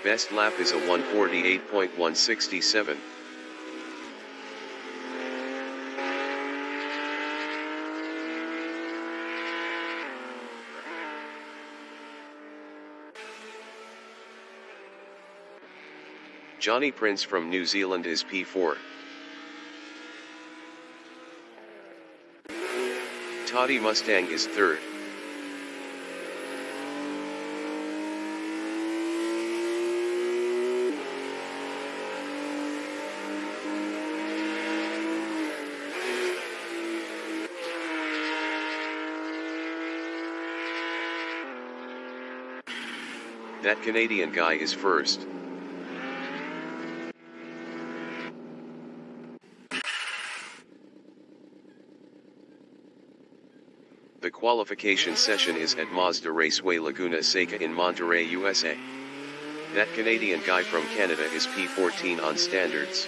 Best lap is a 1:48.167. Johnny Prince from New Zealand is P4. Toddy Mustang is third. That Canadian guy is first. The qualification session is at Mazda Raceway Laguna Seca in Monterey, USA. That Canadian guy from Canada is P14 on standards.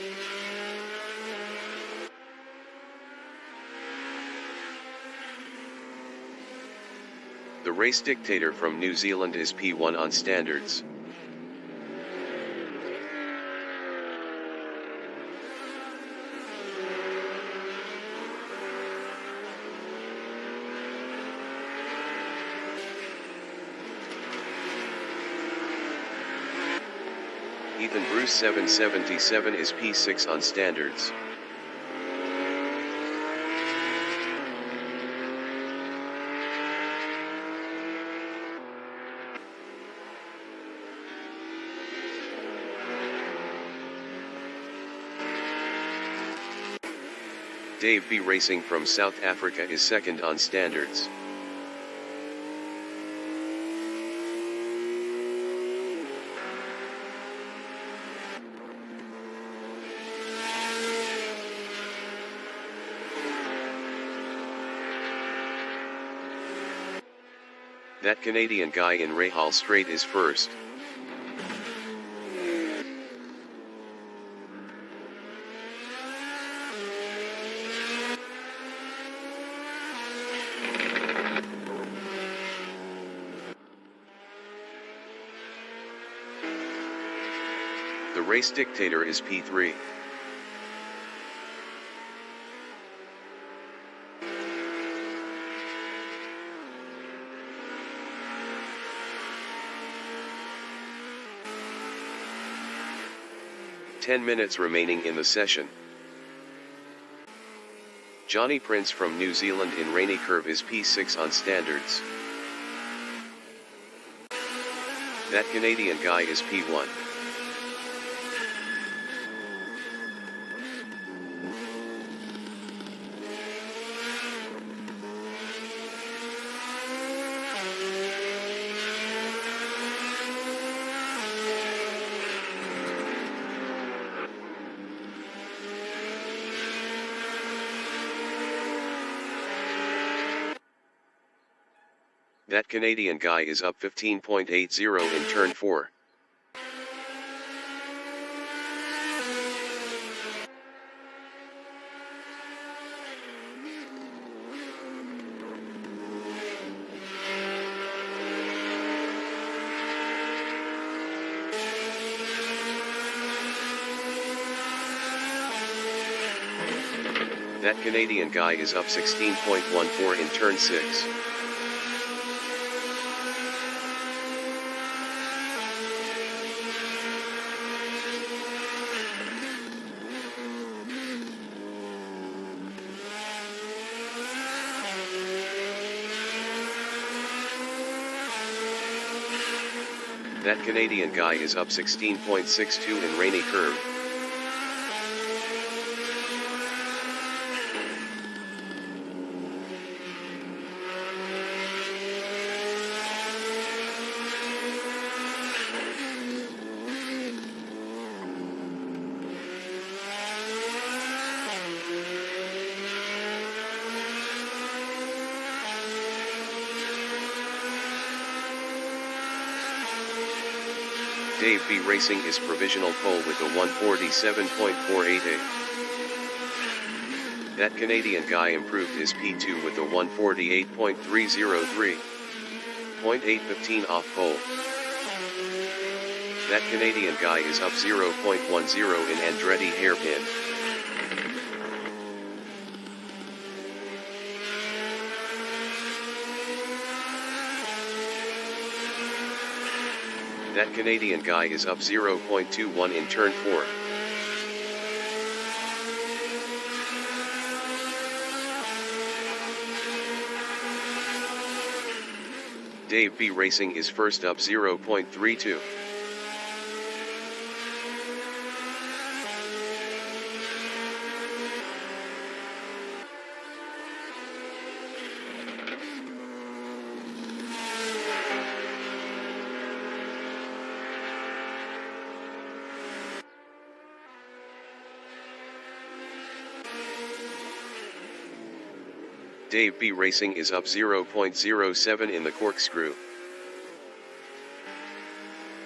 The race dictator from New Zealand is P1 on standards. Ethan Bruce 777 is P6 on standards. Dave B. Racing from South Africa is second on standards. That Canadian guy in Rahal Strait is first. The race dictator is P3. "10 minutes remaining in the session. Johnny Prince from New Zealand in Rainy Curve is P6 on standards. That Canadian guy is P1. That Canadian guy is up 15.80 in turn 4. That Canadian guy is up 16.14 in turn 6. That Canadian guy is up 16.62 in Rainy Curve. Dave B. Racing is provisional pole with a 147.488. That Canadian guy improved his P2 with a 148.303. .815 off pole. That Canadian guy is up 0.10 in Andretti hairpin. That Canadian guy is up 0.21 in turn 4. Dave B Racing is first up 0.32. Dave B Racing is up 0.07 in the corkscrew.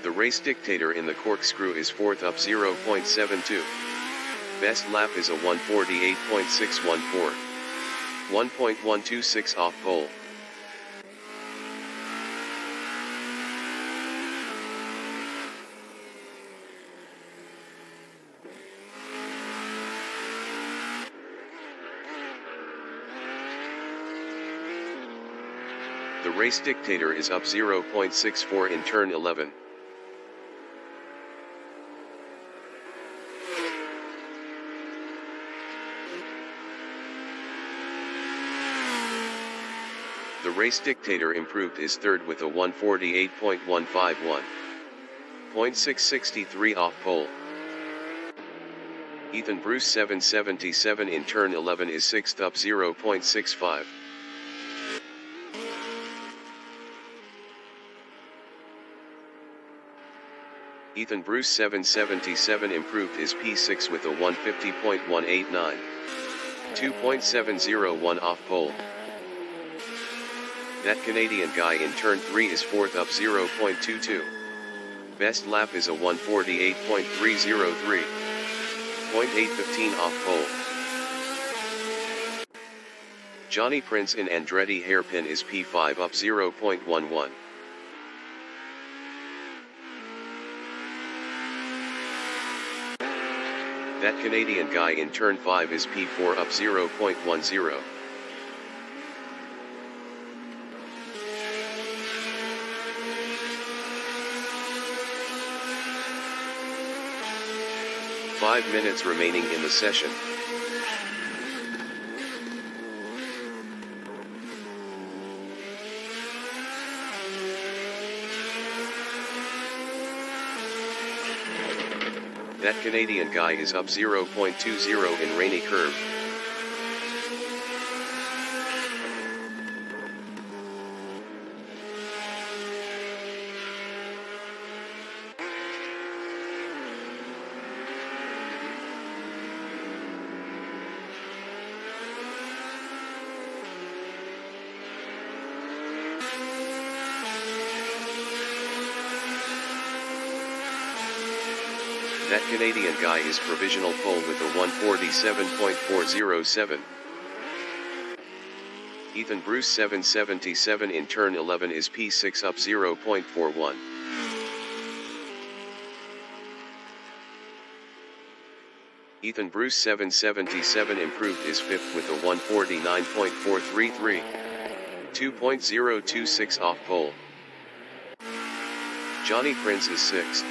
The race dictator in the corkscrew is fourth up 0.72. Best lap is a 1:48.614. 1.126 off pole. The race dictator is up 0.64 in turn 11. The race dictator improved is third with a 1:48.151. 0.663 off pole. Ethan Bruce 777 in turn 11 is sixth up 0.65. Ethan Bruce 777 improved is P6 with a 150.189. 2.701 off pole. That Canadian guy in turn 3 is fourth up 0.22. Best lap is a 1:48.303. 0.815 off pole. Johnny Prince in Andretti hairpin is P5 up 0.11. That Canadian guy in turn 5 is P4 up 0.10. Five minutes remaining in the session. That Canadian guy is up 0.20 in rainy curve. That Canadian guy is provisional pole with a 1:47.407. Ethan Bruce 777 in turn 11 is P6 up 0.41. Ethan Bruce 777 improved is fifth with a 1:49.433. 2.026 off pole. Johnny Prince is sixth.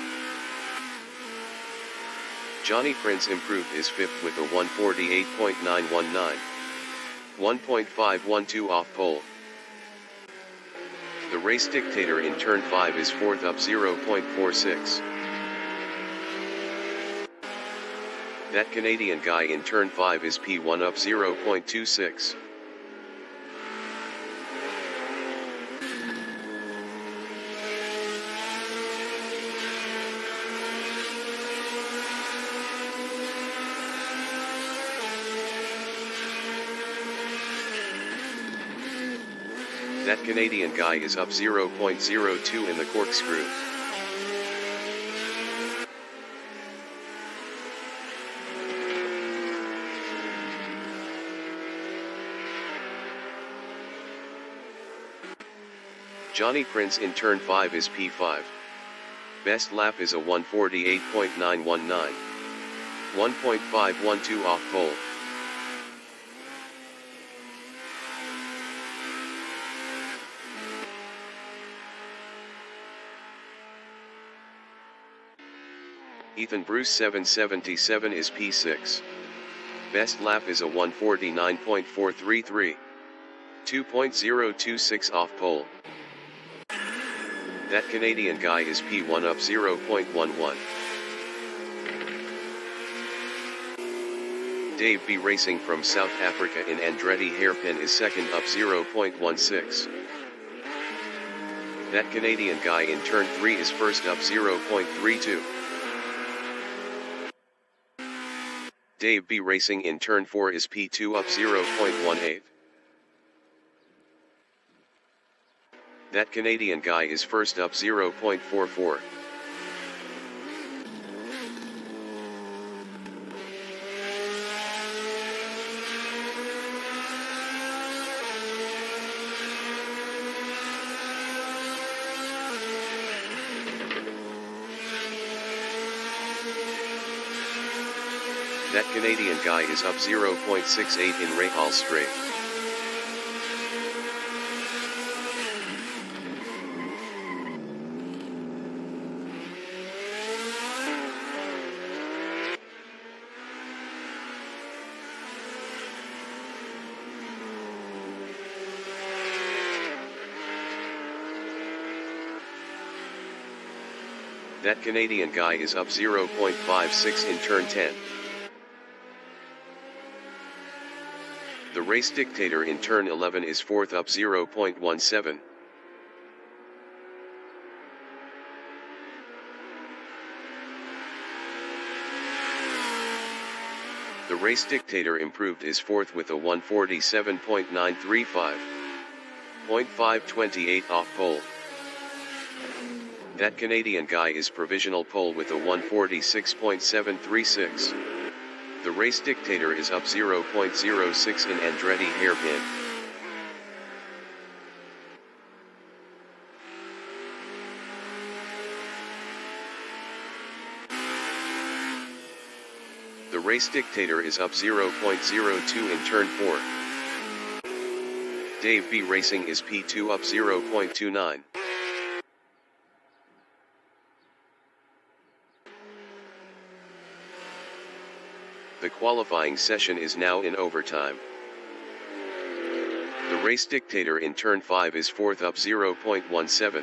Johnny Prince improved is fifth with a 1:48.919. 1.512 off pole. The race dictator in turn 5 is fourth up 0.46. That Canadian guy in turn 5 is P1 up 0.26. That Canadian guy is up 0.02 in the corkscrew. Johnny Prince in turn 5 is P5. Best lap is a 1:48.919. 1.512 off pole. Ethan Bruce 777 is P6. Best lap is a 1:49.433. 2.026 off pole. That Canadian guy is P1 up 0.11. Dave B Racing from South Africa in Andretti hairpin is second up 0.16. That Canadian guy in turn 3 is first up 0.32. Dave B Racing in turn 4 is P2 up 0.18. That Canadian guy is first up 0.44. That Canadian guy is up 0.68 in Rahal Straight. That Canadian guy is up 0.56 in turn 10. The race dictator in turn 11 is fourth up 0.17. The race dictator improved is fourth with a 1:47.935. 0.528 off pole. That Canadian guy is provisional pole with a 1:46.736. The race dictator is up 0.06 in Andretti hairpin. The race dictator is up 0.02 in turn 4. Dave B Racing is P2 up 0.29. The qualifying session is now in overtime. The race dictator in turn 5 is fourth up 0.17.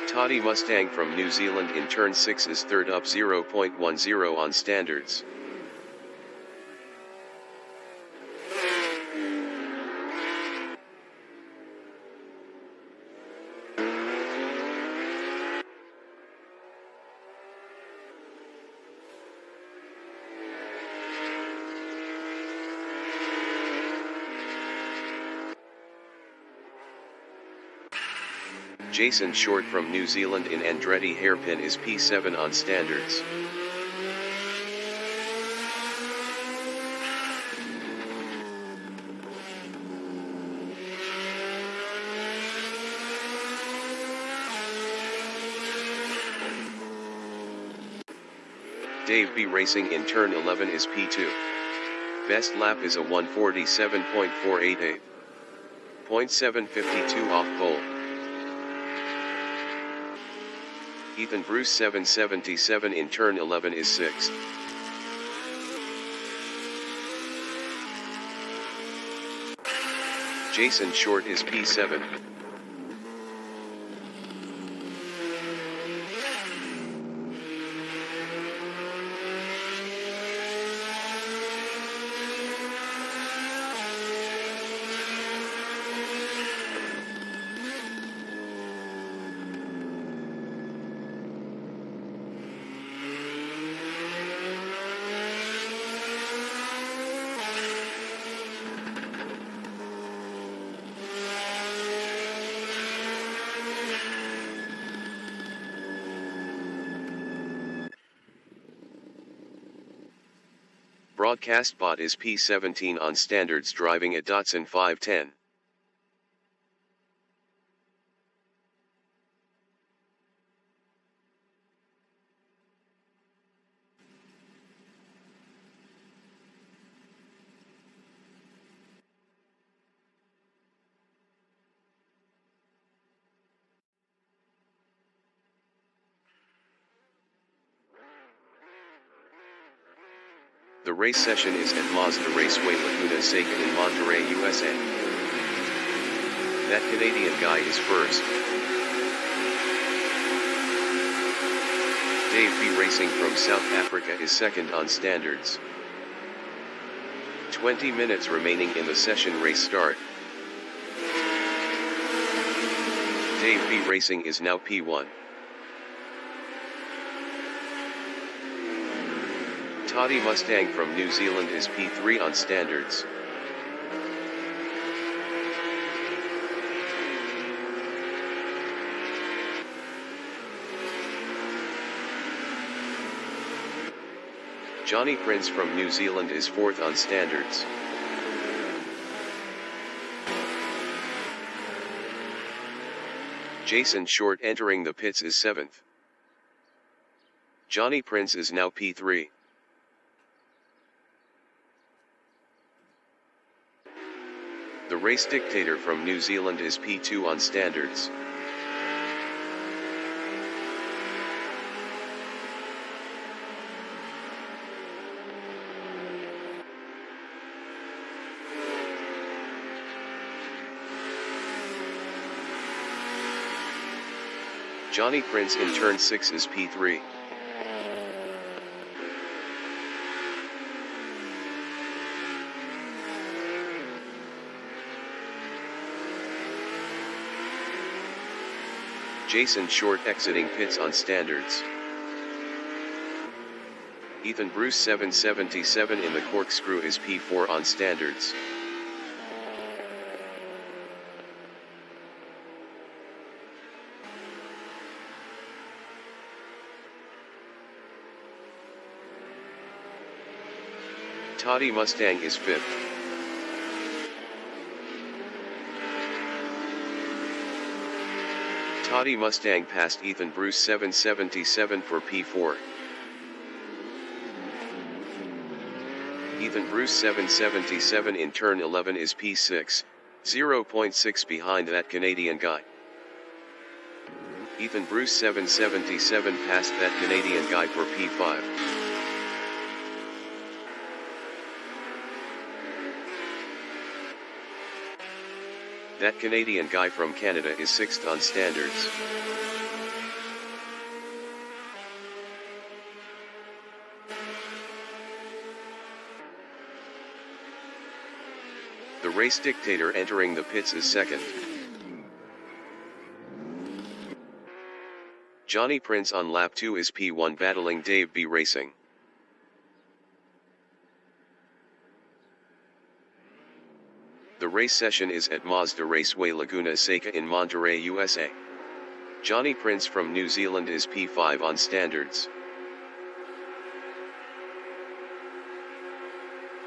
Toddy Mustang from New Zealand in turn 6 is third up 0.10 on standards. Jason Short from New Zealand in Andretti hairpin is P7 on standards. Dave B Racing in turn 11 is P2. Best lap is a 1:47.488. 0.752 off pole. Ethan Bruce 777 in turn 11 is 6th. Jason Short is P7. Broadcast bot is P17 on standards, driving a Datsun 510. The race session is at Mazda Raceway Laguna Seca in Monterey, USA. That Canadian guy is first. Dave B Racing from South Africa is second on standards. 20 minutes remaining in the session. Race start. Dave B Racing is now P1. Toddy Mustang from New Zealand is P3 on standards. Johnny Prince from New Zealand is 4th on standards. Jason Short entering the pits is 7th. Johnny Prince is now P3. The race dictator from New Zealand is P2 on standards. Johnny Prince in turn 6 is P3. Jason Short exiting pits on standards. Ethan Bruce 777 in the corkscrew is P4 on standards. Toddy Mustang is 5th. Toddy Mustang passed Ethan Bruce 777 for P4. Ethan Bruce 777 in turn 11 is P6, 0.6 behind that Canadian guy. Ethan Bruce 777 passed that Canadian guy for P5. That Canadian guy from Canada is 6th on standards. The race dictator entering the pits is 2nd. Johnny Prince on lap 2 is P1 battling Dave B Racing. The race session is at Mazda Raceway Laguna Seca in Monterey, USA. Johnny Prince from New Zealand is P5 on standards.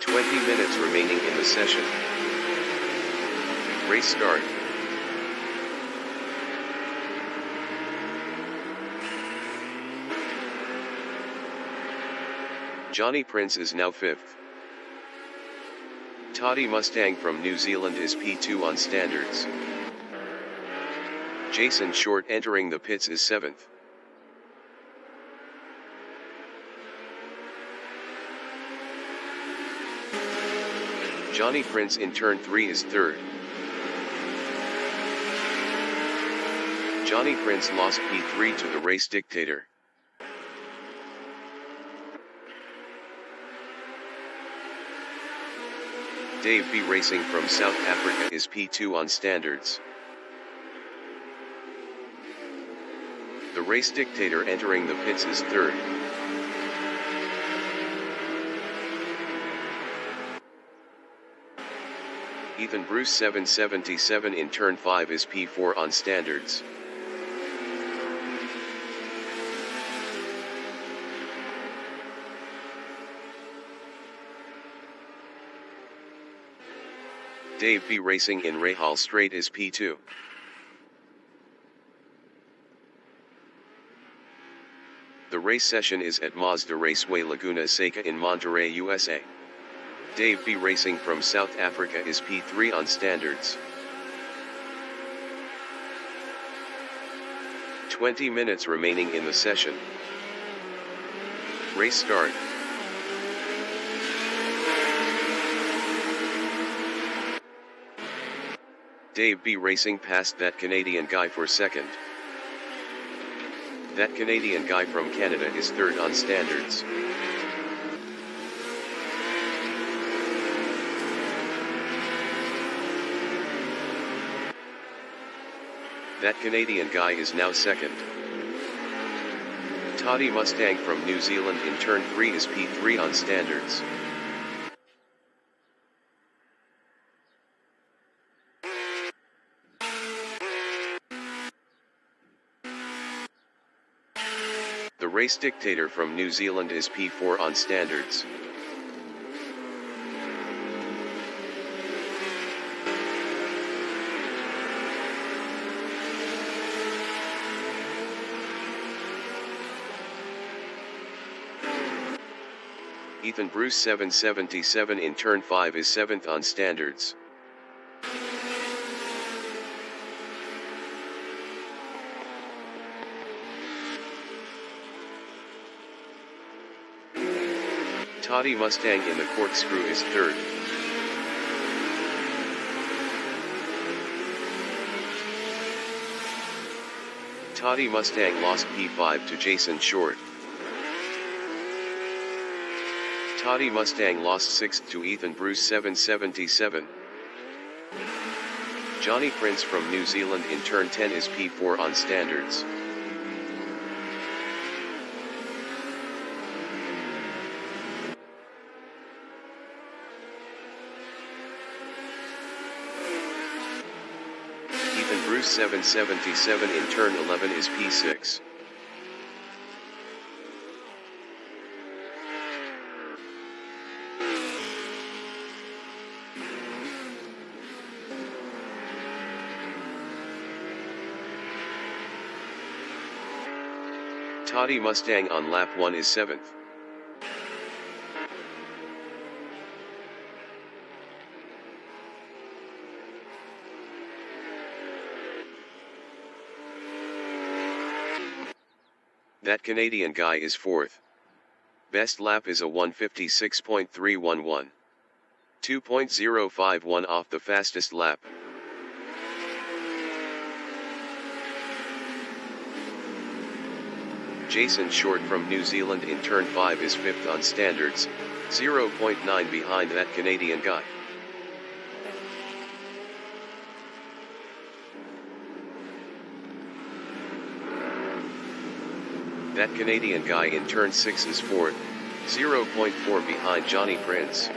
20 minutes remaining in the session. Race start. Johnny Prince is now 5th. Toddy Mustang from New Zealand is P2 on standards. Jason Short entering the pits is 7th. Johnny Prince in turn 3 is 3rd. Johnny Prince lost P3 to the race dictator. Dave B Racing from South Africa is P2 on standards. The race dictator entering the pits is 3rd. Ethan Bruce 777 in turn 5 is P4 on standards. Dave B racing in Rahal Straight is P2. The race session is at Mazda Raceway Laguna Seca in Monterrey, USA. Dave B racing from South Africa is P3 on standards. 20 minutes remaining in the session. Race start. Dave B racing past that Canadian guy for second. That Canadian guy from Canada is third on standards. That Canadian guy is now second. Toddy Mustang from New Zealand in turn 3 is P3 on standards. The race dictator from New Zealand is P4 on standards. Ethan Bruce 777 in turn 5 is 7th on standards. Toddy Mustang in the corkscrew is third. Toddy Mustang lost P5 to Jason Short. Toddy Mustang lost 6th to Ethan Bruce 777. Johnny Prince from New Zealand in turn 10 is P4 on standards. Ethan Bruce 777 in turn 11 is P6. Toddy Mustang on lap 1 is 7th. That Canadian guy is 4th. Best lap is a 1:56.311. 2.051 off the fastest lap. Jason Short from New Zealand in turn 5 is 5th on standards, 0.9 behind that Canadian guy. That Canadian guy in turn 6 is 4th, 0.4 behind Johnny Prince.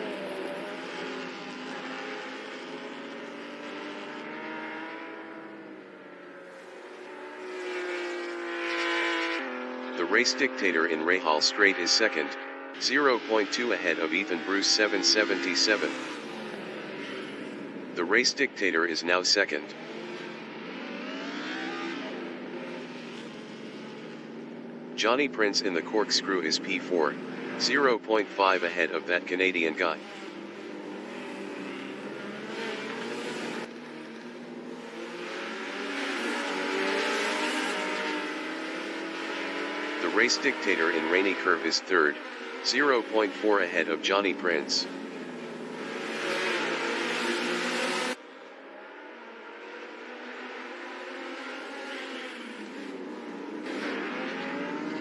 The race dictator in Rahal Straight is second, 0.2 ahead of Ethan Bruce 777. The race dictator is now second. Johnny Prince in the corkscrew is P4, 0.5 ahead of that Canadian guy. The race dictator in Rainy Curve is third, 0.4 ahead of Johnny Prince.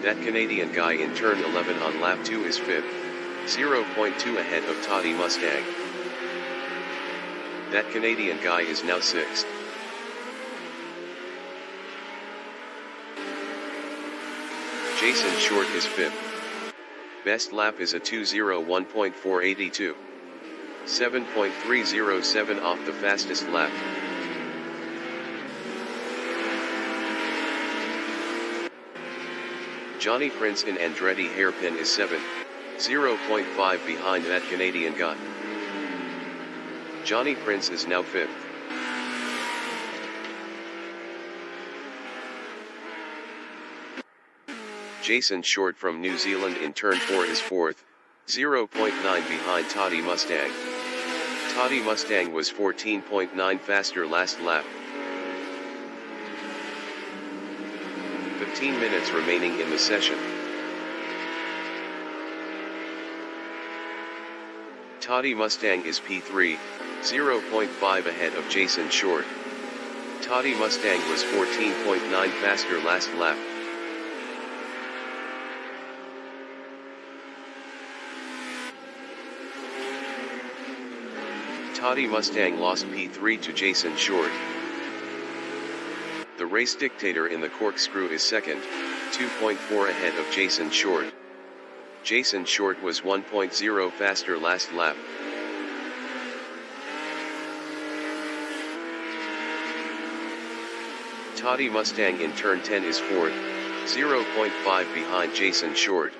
That Canadian guy in turn 11 on lap 2 is 5th, 0.2 ahead of Toddy Mustang. That Canadian guy is now 6th. Jason Short is 5th. Best lap is a 2:01.482. 7.307 off the fastest lap. Johnny Prince in Andretti hairpin is 7th, 0.5 behind that Canadian guy. Johnny Prince is now 5th. Jason Short from New Zealand in turn 4 is 4th, 0.9 behind Toddy Mustang. Toddy Mustang was 14.9 faster last lap. 15 minutes remaining in the session. Toddy Mustang is P3, 0.5 ahead of Jason Short. Toddy Mustang was 14.9 faster last lap. Toddy Mustang lost P3 to Jason Short. The race dictator in the corkscrew is 2nd, 2.4 ahead of Jason Short. Jason Short was 1.0 faster last lap. Toddy Mustang in turn 10 is 4th, 0.5 behind Jason Short.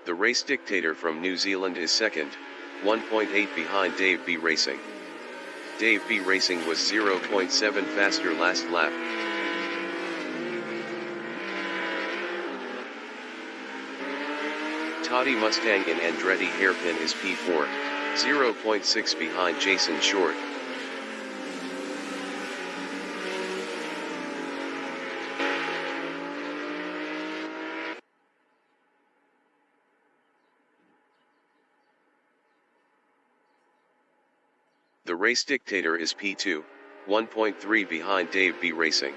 The race dictator from New Zealand is 2nd, 1.8 behind Dave B Racing. Dave B Racing was 0.7 faster last lap. Toddy Mustang in Andretti hairpin is P4, 0.6 behind Jason Short. The race dictator is P2, 1.3 behind Dave B Racing.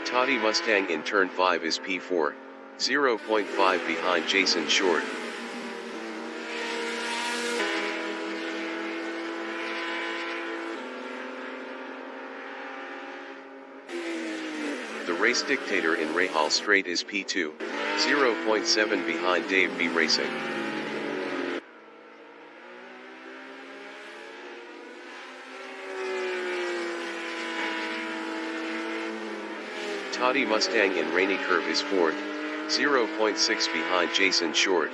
Toddy Mustang in turn 5 is P4, 0.5 behind Jason Short. The race dictator in Rahal Straight is P2, 0.7 behind Dave B Racing. Toddy Mustang in Rainy Curve is 4th, 0.6 behind Jason Short.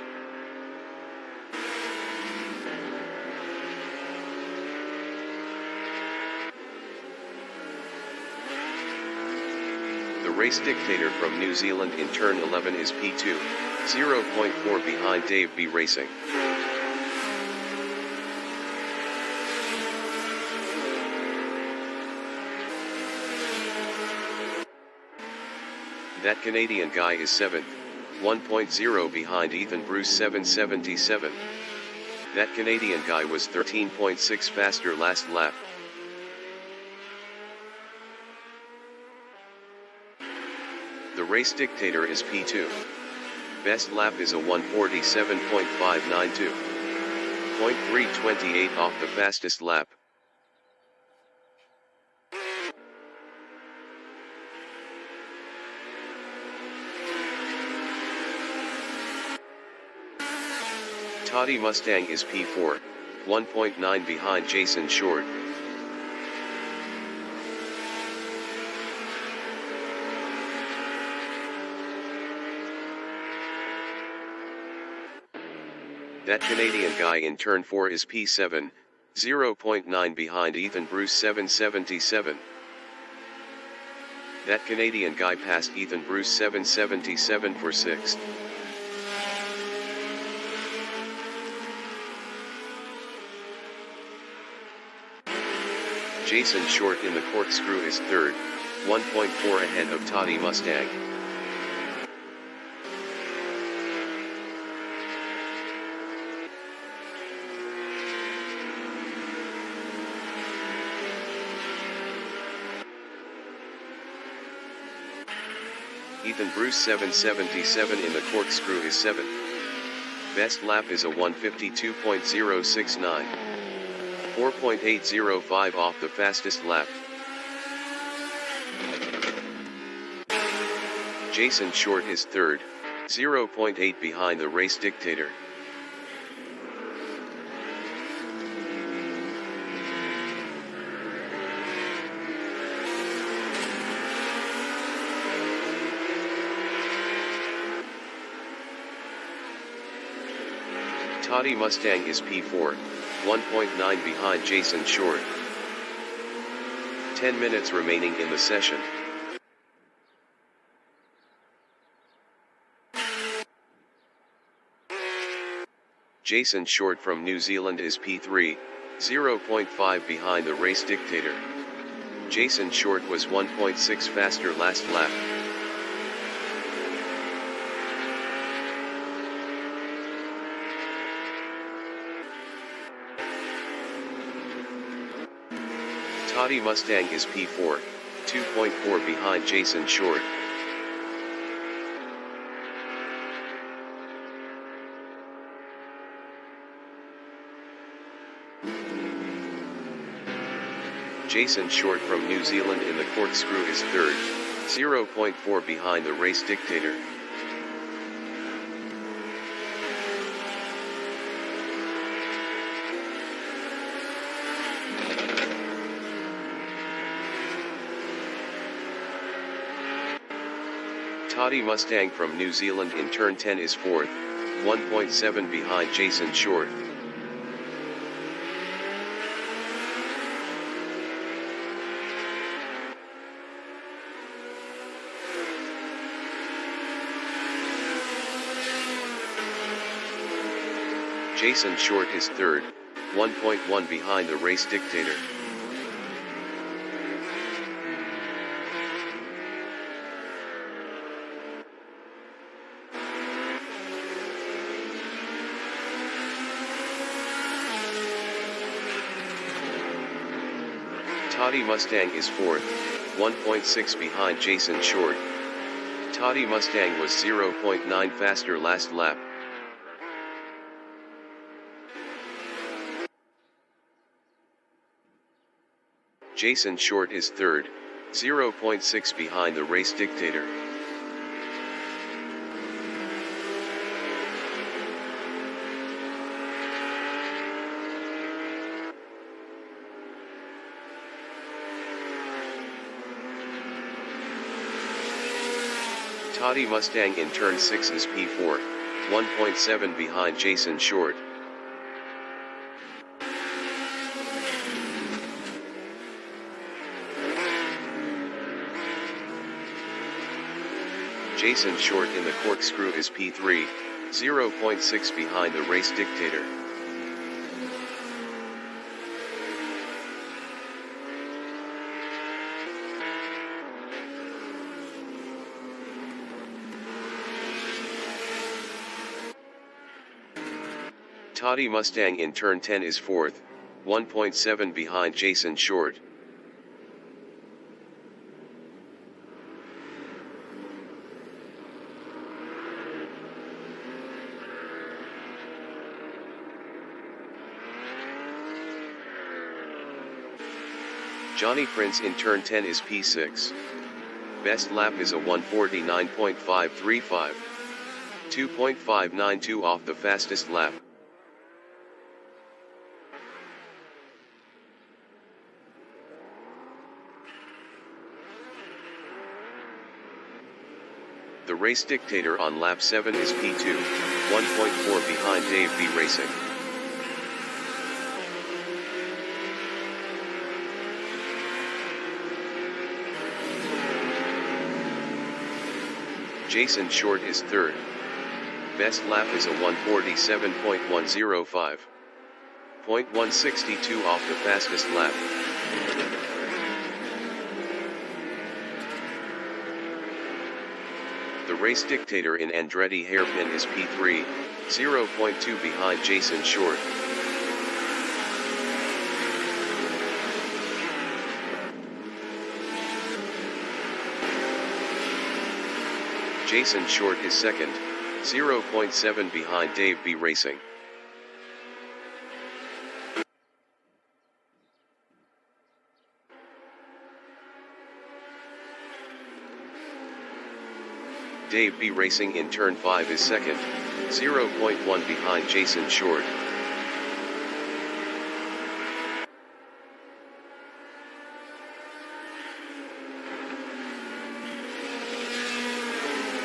The race dictator from New Zealand in turn 11 is P2, 0.4 behind Dave B Racing. That Canadian guy is 7th, 1.0 behind Ethan Bruce 777. That Canadian guy was 13.6 faster last lap. The race dictator is P2. Best lap is a 1:47.592. 0.328 off the fastest lap. Toddy Mustang is P4, 1.9 behind Jason Short. That Canadian guy in turn 4 is P7, 0.9 behind Ethan Bruce 777. That Canadian guy passed Ethan Bruce 777 for 6th. Jason Short in the corkscrew is 3rd, 1.4 ahead of Toddy Mustang. Ethan Bruce 777 in the corkscrew is 7th. Best lap is a 1:52.069. 4.805 off the fastest lap. Jason Short is third, 0.8 behind the race dictator. Toddy Mustang is P4, 1.9 behind Jason Short. 10 minutes remaining in the session. Jason Short from New Zealand is P3, 0.5 behind the race dictator. Jason Short was 1.6 faster last lap. Toddy Mustang is P4, 2.4 behind Jason Short. Jason Short from New Zealand in the corkscrew is third, 0.4 behind the race dictator. Toddy Mustang from New Zealand in turn 10 is fourth, 1.7 behind Jason Short. Jason Short is third, 1.1 behind the race dictator. Toddy Mustang is fourth, 1.6 behind Jason Short. Toddy Mustang was 0.9 faster last lap. Jason Short is third, 0.6 behind the race dictator. Toddy Mustang in turn 6 is P4, 1.7 behind Jason Short. Jason Short in the corkscrew is P3, 0.6 behind the race dictator. Toddy Mustang in turn 10 is fourth, 1.7 behind Jason Short. Johnny Prince in turn 10 is P6. Best lap is a 1:49.535. 2.592 off the fastest lap. The race dictator on lap 7 is P2, 1.4 behind Dave B Racing. Jason Short is third. Best lap is a 1:47.105. 0.162 off the fastest lap. The race dictator in Andretti hairpin is P3, 0.2 behind Jason Short. Jason Short is second, 0.7 behind Dave B Racing. Dave B racing in turn 5 is second, 0.1 behind Jason Short.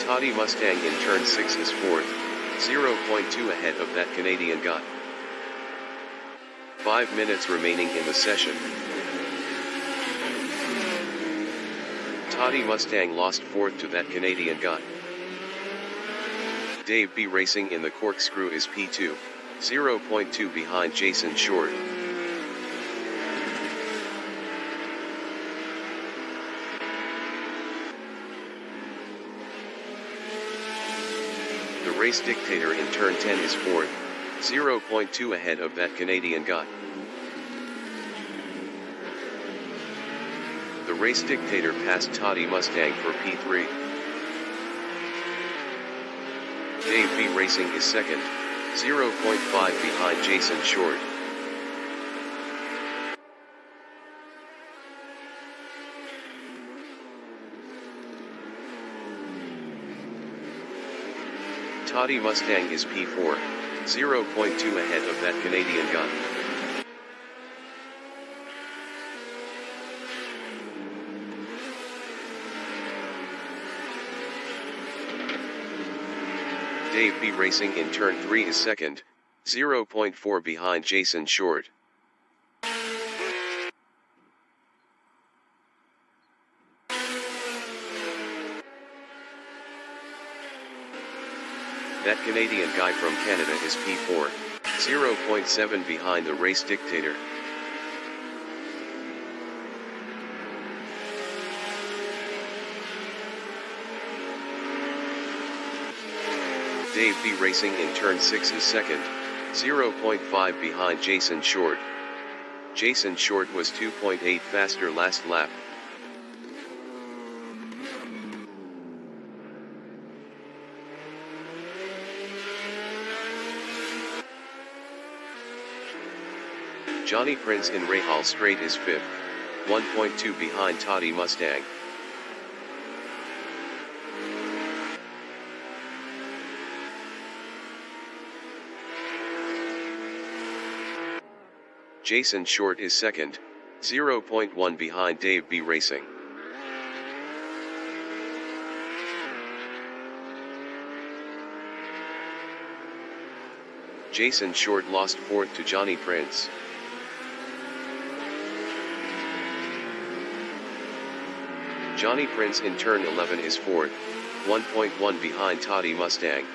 Toddy Mustang in turn 6 is fourth, 0.2 ahead of that Canadian guy. 5 minutes remaining in the session. Toddy Mustang lost fourth to that Canadian guy. Dave B racing in the corkscrew is P2, 0.2 behind Jason Short. The race dictator in turn 10 is fourth, 0.2 ahead of that Canadian guy. The race dictator passed Toddy Mustang for P3. Dave B racing is second, 0.5 behind Jason Short. Toddy Mustang is P4, 0.2 ahead of that Canadian guy. Dave B racing in turn 3 is second, 0.4 behind Jason Short. That Canadian guy from Canada is P4, 0.7 behind the race dictator. Dave B racing in turn 6 is second, 0.5 behind Jason Short. Jason Short was 2.8 faster last lap. Johnny Prince in Rahal Straight is 5th, 1.2 behind Toddy Mustang. Jason Short is second, 0.1 behind Dave B racing. Jason Short lost fourth to Johnny Prince. Johnny Prince in turn 11 is fourth, 1.1 behind Toddy Mustang.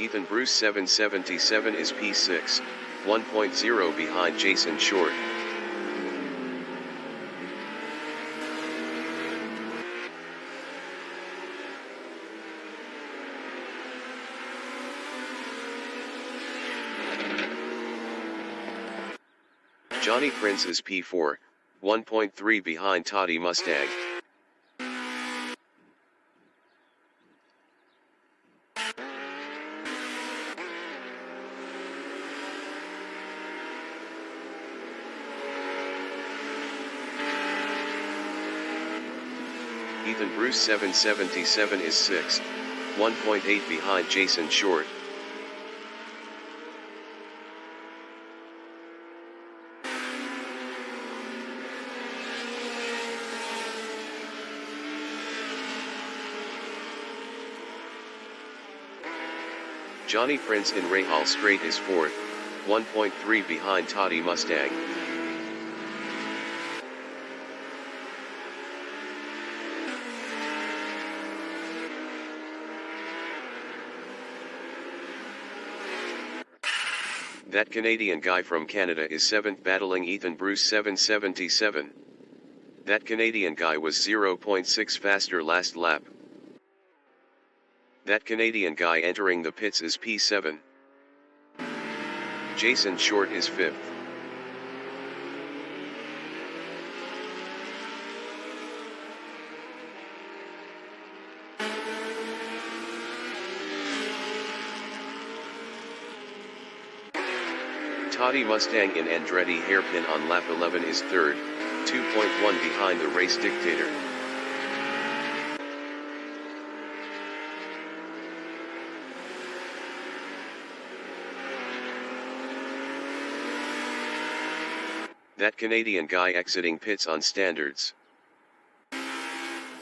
Ethan Bruce 777 is P6, 1.0 behind Jason Short. Johnny Prince is P4, 1.3 behind Toddy Mustang. Ethan Bruce 777 is 6th, 1.8 behind Jason Short. Johnny Prince in Rahal Straight is 4th, 1.3 behind Toddy Mustang. That Canadian guy from Canada is 7th battling Ethan Bruce 777. That Canadian guy was 0.6 faster last lap. That Canadian guy entering the pits is P7. Jason Short is 5th. Toddy Mustang in Andretti hairpin on lap 11 is third, 2.1 behind the race dictator. That Canadian guy exiting pits on standards.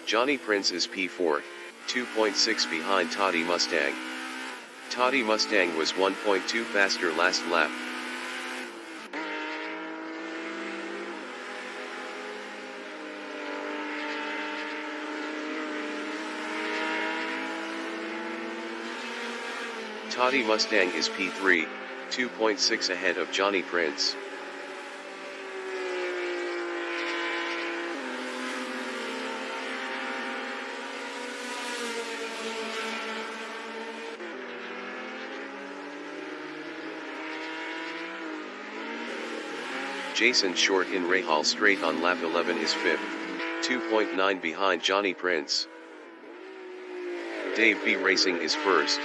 Johnny Prince is P4, 2.6 behind Toddy Mustang. Toddy Mustang was 1.2 faster last lap. Toddy Mustang is P3, 2.6 ahead of Johnny Prince. Jason Short in Rahal Straight on lap 11 is 5th, 2.9 behind Johnny Prince. Dave B Racing is first.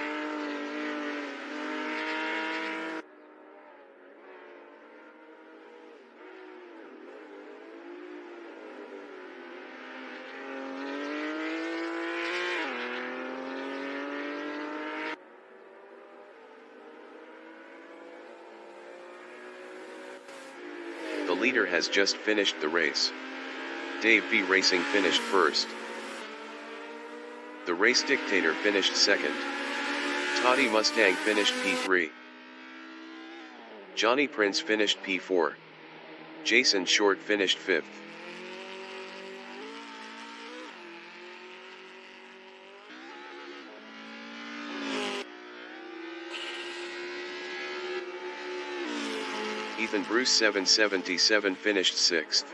The leader has just finished the race. Dave B Racing finished first. The race dictator finished second. Toddy Mustang finished P3. Johnny Prince finished P4. Jason Short finished 5th. Ethan Bruce 777 finished 6th.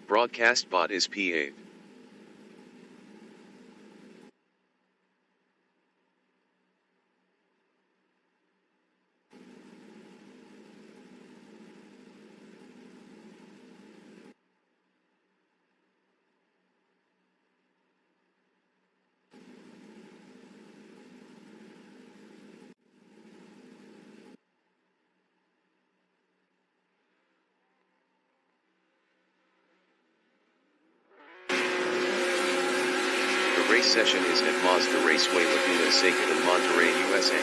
Broadcast bot is P8. The race session is at Mazda Raceway Laguna Seca in Monterey, USA.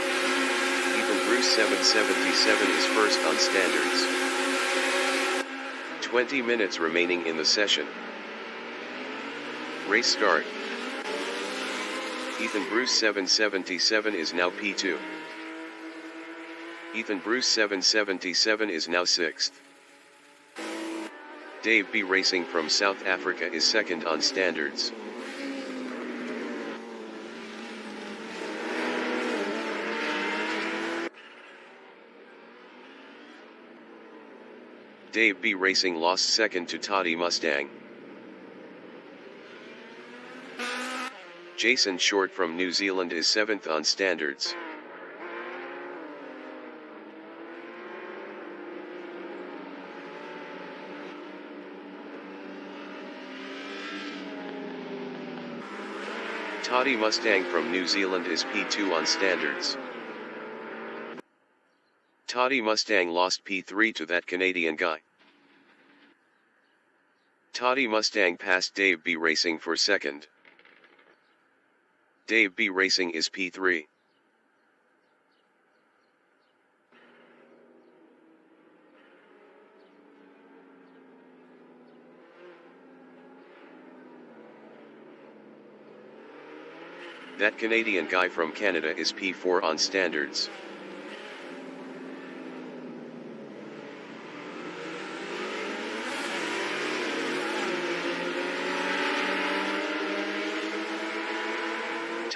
Ethan Bruce 777 is first on standards. 20 minutes remaining in the session. Race start. Ethan Bruce 777 is now P2. Ethan Bruce 777 is now 6th. Dave B Racing from South Africa is second on standards. Dave B Racing lost second to Toddy Mustang. Jason Short from New Zealand is 7th on standards. Toddy Mustang from New Zealand is P2 on standards. Toddy Mustang lost P3 to that Canadian guy. Toddy Mustang passed Dave B Racing for second. Dave B Racing is P3. That Canadian guy from Canada is P4 on standards.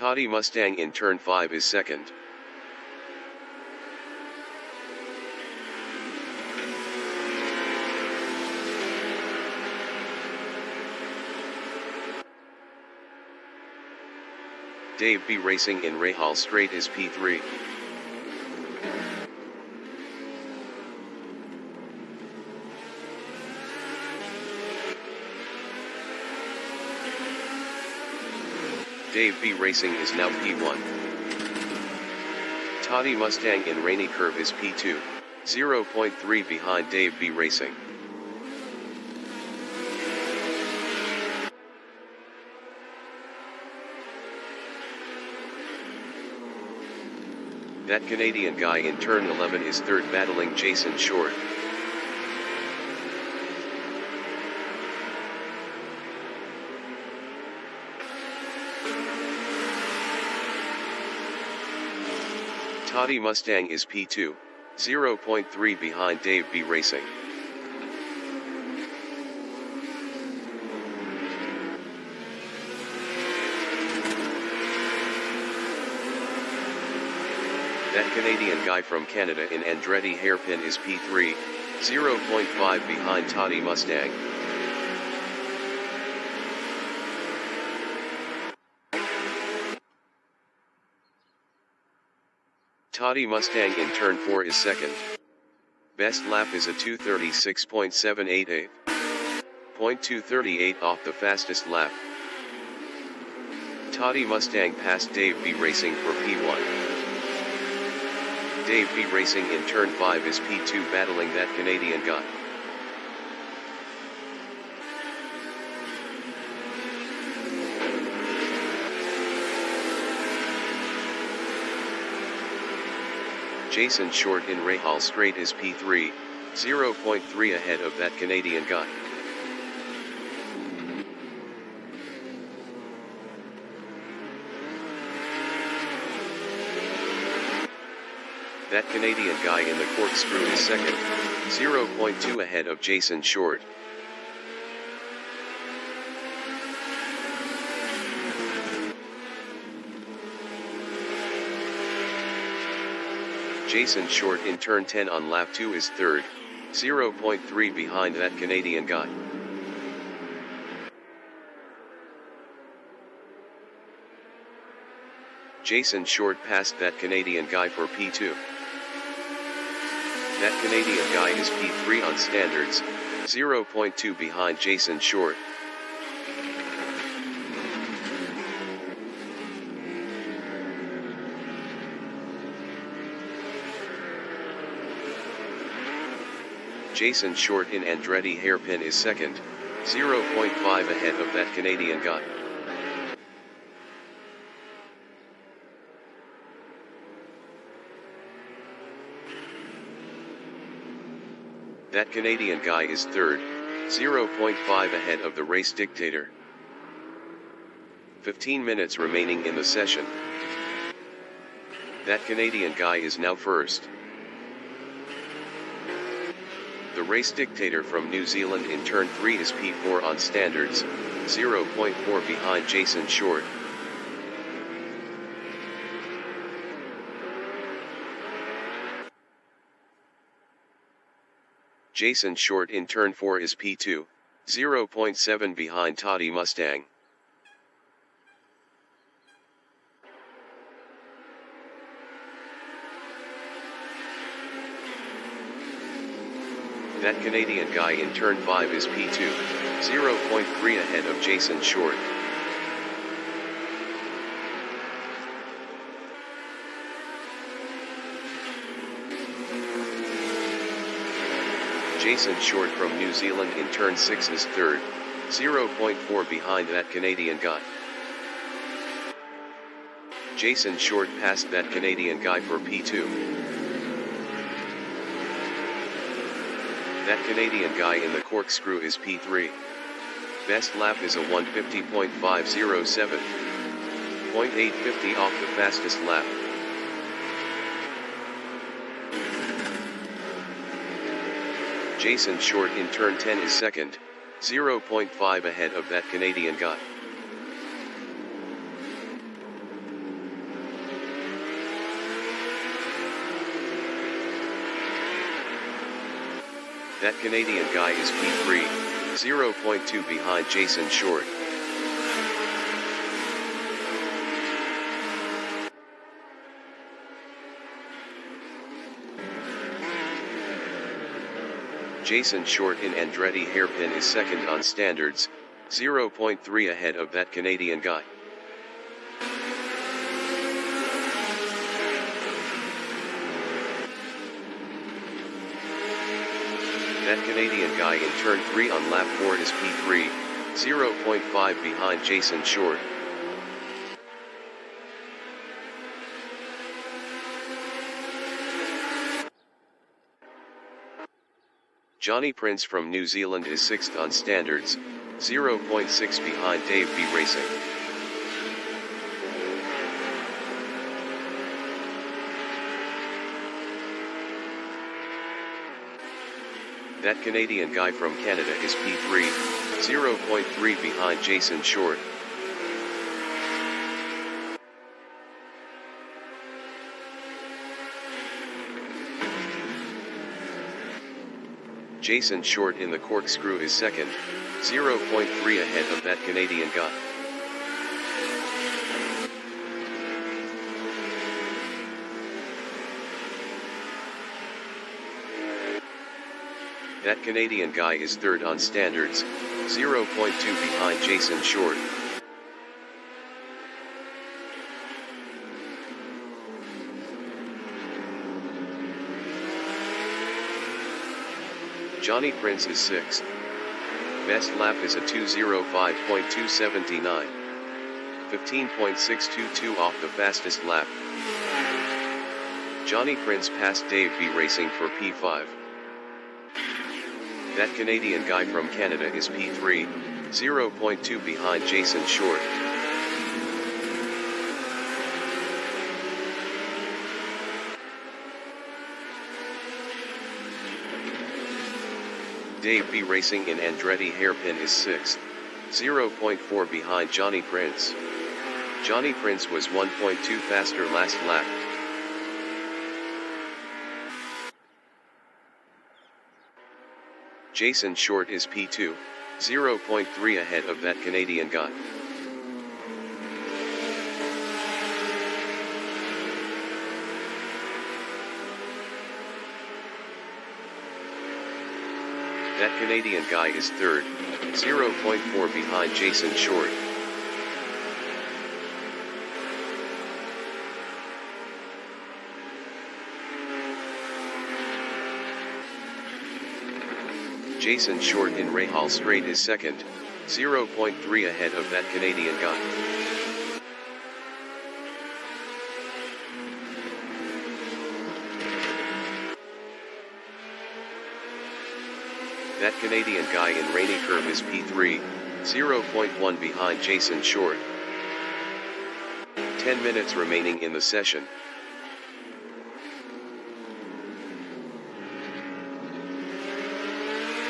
Toddy Mustang in turn 5 is second. Dave B Racing in Rahal Straight is P3. Dave B Racing is now P1. Toddy Mustang in Rainy Curve is P2, 0.3 behind Dave B Racing. That Canadian guy in turn 11 is third, battling Jason Short. Toddy Mustang is P2, 0.3 behind Dave B Racing. That Canadian guy from Canada in Andretti hairpin is P3, 0.5 behind Toddy Mustang. Toddy Mustang in turn 4 is second. Best lap is a 2:36.788. 0.238 off the fastest lap. Toddy Mustang passed Dave B Racing for P1. Dave B Racing in turn 5 is P2, battling that Canadian guy. Jason Short in Rahal Straight is P3, 0.3 ahead of that Canadian guy. That Canadian guy in the corkscrew is second, 0.2 ahead of Jason Short. Jason Short in turn 10 on lap 2 is third, 0.3 behind that Canadian guy. Jason Short passed that Canadian guy for P2. That Canadian guy is P3 on standards, 0.2 behind Jason Short. Jason Short in Andretti hairpin is second, 0.5 ahead of that Canadian guy. That Canadian guy is third, 0.5 ahead of the race dictator. 15 minutes remaining in the session. That Canadian guy is now first. The race dictator from New Zealand in turn 3 is P4 on standards, 0.4 behind Jason Short. Jason Short in turn 4 is P2, 0.7 behind Toddy Mustang. That Canadian guy in turn 5 is P2, 0.3 ahead of Jason Short. Jason Short from New Zealand in turn 6 is third, 0.4 behind that Canadian guy. Jason Short passed that Canadian guy for P2. That Canadian guy in the corkscrew is P3. Best lap is a 150.507. 0.850 off the fastest lap. Jason Short in turn 10 is second, 0.5 ahead of that Canadian guy. That Canadian guy is P3, 0.2 behind Jason Short. Jason Short in Andretti hairpin is second on standards, 0.3 ahead of that Canadian guy. That Canadian guy in turn 3 on lap 4 is P3, 0.5 behind Jason Short. Johnny Prince from New Zealand is 6th on standards, 0.6 behind Dave B Racing. That Canadian guy from Canada is P3, 0.3 behind Jason Short. Jason Short in the corkscrew is second, 0.3 ahead of that Canadian guy. That Canadian guy is third on standards, 0.2 behind Jason Short. Johnny Prince is 6th. Best lap is a 2:05.279. 15.622 off the fastest lap. Johnny Prince passed Dave B Racing for P5. That Canadian guy from Canada is P3, 0.2 behind Jason Short. Dave B Racing in Andretti hairpin is 6th, 0.4 behind Johnny Prince. Johnny Prince was 1.2 faster last lap. Jason Short is P2, 0.3 ahead of that Canadian guy. That Canadian guy is third, 0.4 behind Jason Short. Jason Short in Rahal Straight is second, 0.3 ahead of that Canadian guy. That Canadian guy in Rainy Curve is P3, 0.1 behind Jason Short. 10 minutes remaining in the session.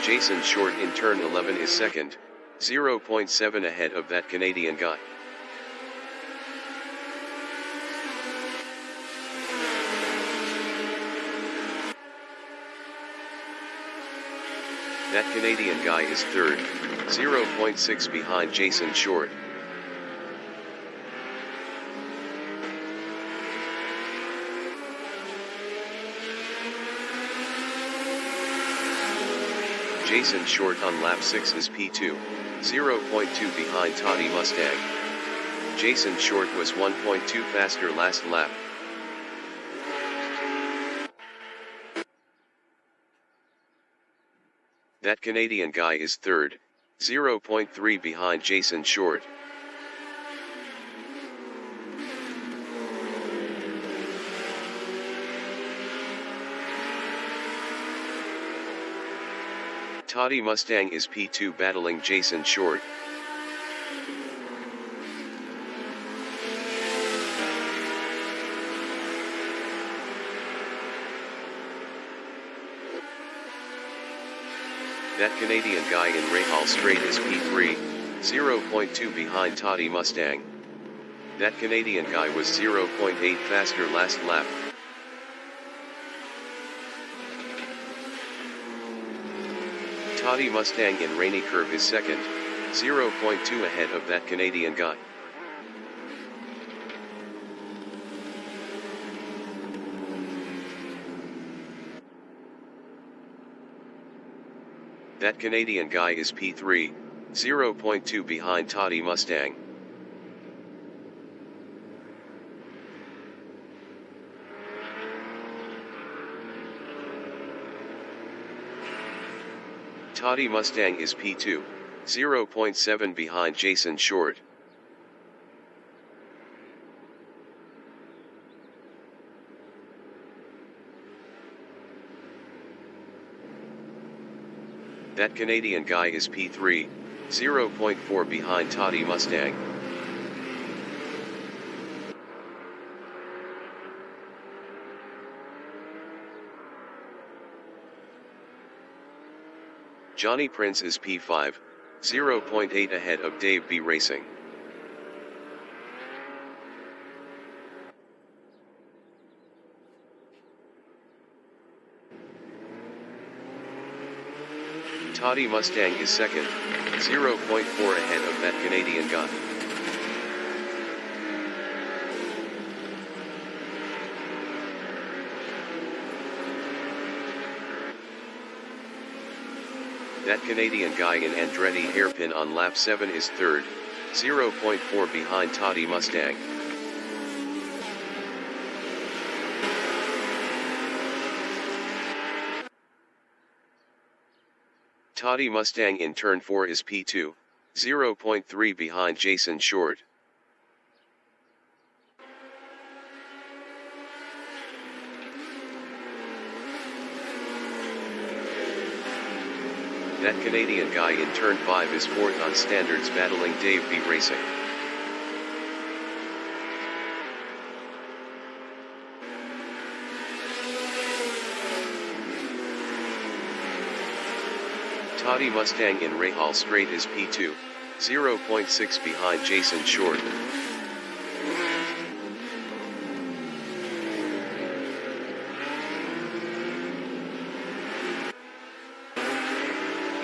Jason Short in turn 11 is second, 0.7 ahead of that Canadian guy. That Canadian guy is third, 0.6 behind Jason Short. Jason Short on lap 6 is P2, 0.2 behind Toddy Mustang. Jason Short was 1.2 faster last lap. That Canadian guy is third, 0.3 behind Jason Short. Toddy Mustang is P2 battling Jason Short. That Canadian guy in Rahal Straight is P3, 0.2 behind Toddy Mustang. That Canadian guy was 0.8 faster last lap. Toddy Mustang in Rainy Curve is second, 0.2 ahead of that Canadian guy. That Canadian guy is P3, 0.2 behind Toddy Mustang. Toddy Mustang is P2, 0.7 behind Jason Short. That Canadian guy is P3, 0.4 behind Toddy Mustang. Johnny Prince is P5, 0.8 ahead of Dave B Racing. Toddy Mustang is second, 0.4 ahead of that Canadian guy. That Canadian guy in Andretti hairpin on lap 7 is third, 0.4 behind Toddy Mustang. Toddy Mustang in turn 4 is P2, 0.3 behind Jason Short. That Canadian guy in turn 5 is fourth on standards battling Dave B Racing. Toddy Mustang in Rahal Straight is P2, 0.6 behind Jason Short.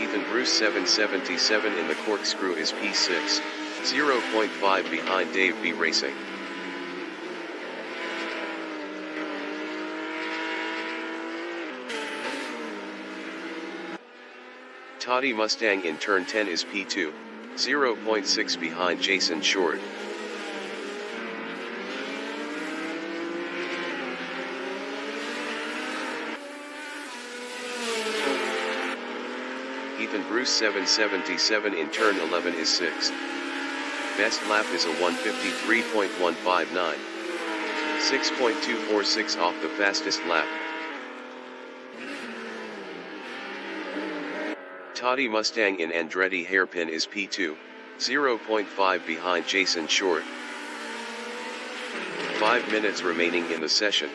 Ethan Bruce 777 in the corkscrew is P6, 0.5 behind Dave B Racing. Toddy Mustang in turn 10 is P2, 0.6 behind Jason Short. Ethan Bruce 777 in turn 11 is 6th. Best lap is a 153.159. 6.246 off the fastest lap. Toddy Mustang in Andretti hairpin is P2, 0.5 behind Jason Short. 5 minutes remaining in the session.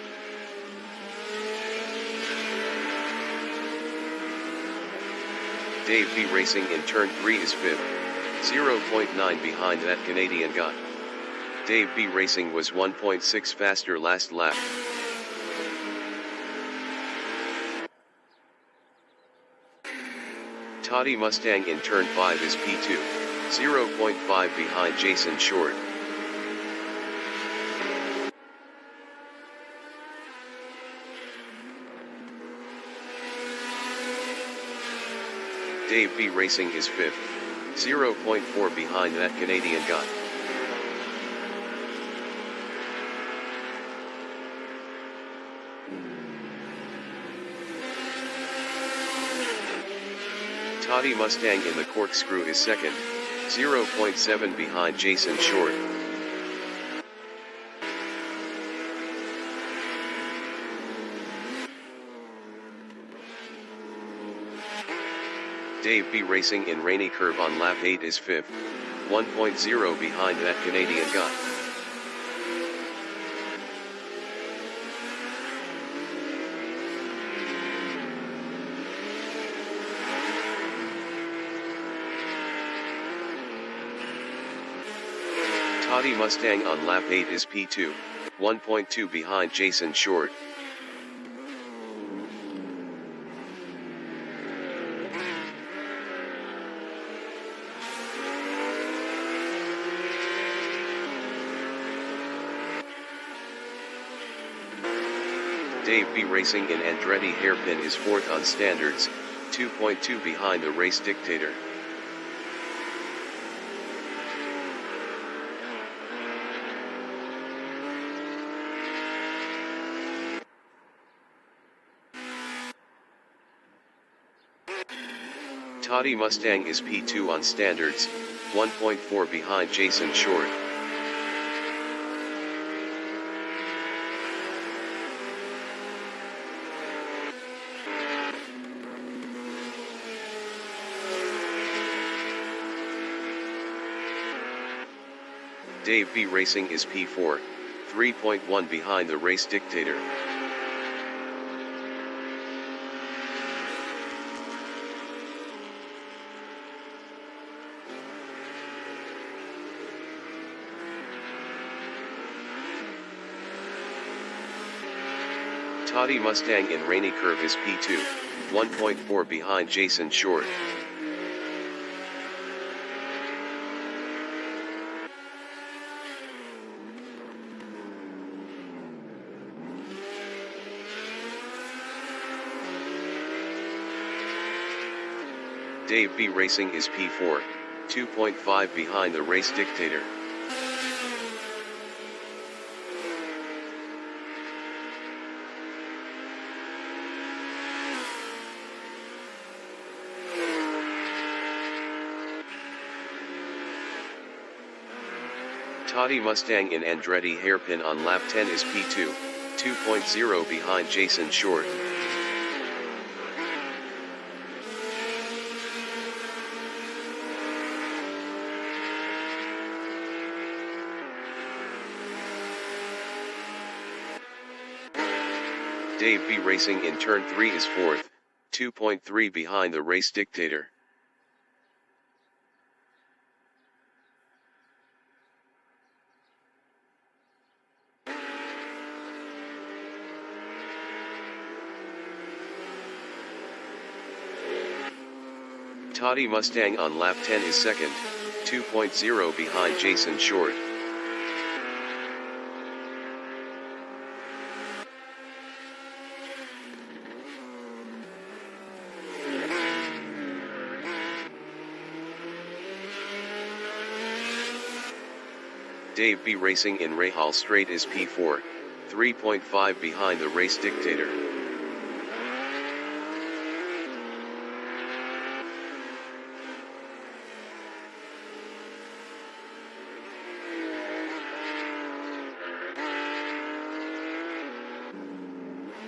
Dave B Racing in turn 3 is 5th, 0.9 behind that Canadian guy. Dave B Racing was 1.6 faster last lap. Toddy Mustang in turn 5 is P2, 0.5 behind Jason Short. Dave B Racing is 5th, 0.4 behind that Canadian guy. Toddy Mustang in the corkscrew is second, 0.7 behind Jason Short. Dave B Racing in Rainy Curve on lap 8 is 5th, 1.0 behind that Canadian guy. Toddy Mustang on lap 8 is P2, 1.2 behind Jason Short. Dave B Racing in Andretti Hairpin is 4th on standards, 2.2 behind the race dictator. Toddy Mustang is P2 on standards, 1.4 behind Jason Short. Dave B Racing is P4, 3.1 behind the race dictator. Toddy Mustang in Rainy Curve is P2, 1.4 behind Jason Short. Dave B Racing is P4, 2.5 behind the race dictator. Toddy Mustang in Andretti Hairpin on lap 10 is P2, 2.0 behind Jason Short. Dave B Racing in turn 3 is 4th, 2.3 behind the race dictator. Toddy Mustang on lap 10 is 2nd, 2.0 behind Jason Short. Dave B Racing in Rahal Straight is P4, 3.5 behind the race dictator.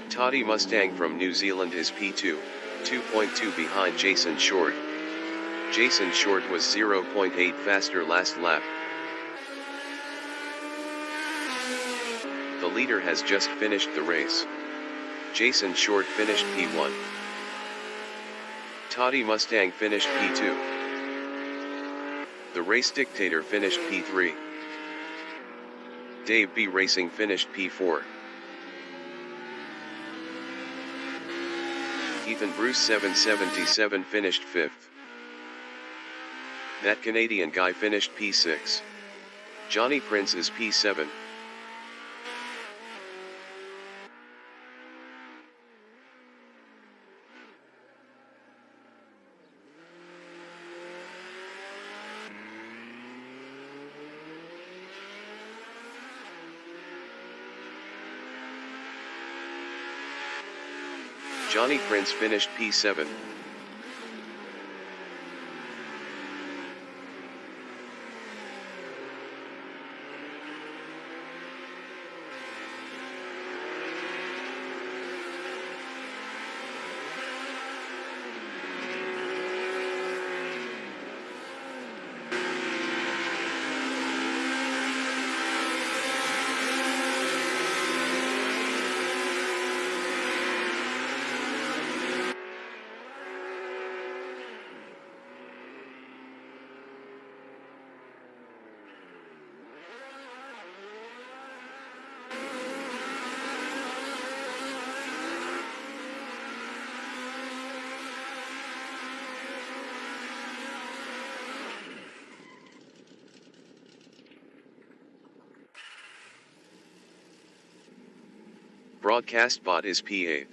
Toddy Mustang from New Zealand is P2, 2.2 behind Jason Short. Jason Short was 0.8 faster last lap. The leader has just finished the race. Jason Short finished P1. Toddy Mustang finished P2. The race dictator finished P3. Dave B Racing finished P4. Ethan Bruce 777 finished 5th. That Canadian guy finished P6. Johnny Prince is P7. Johnny Prince finished P7. Broadcast bot is P8.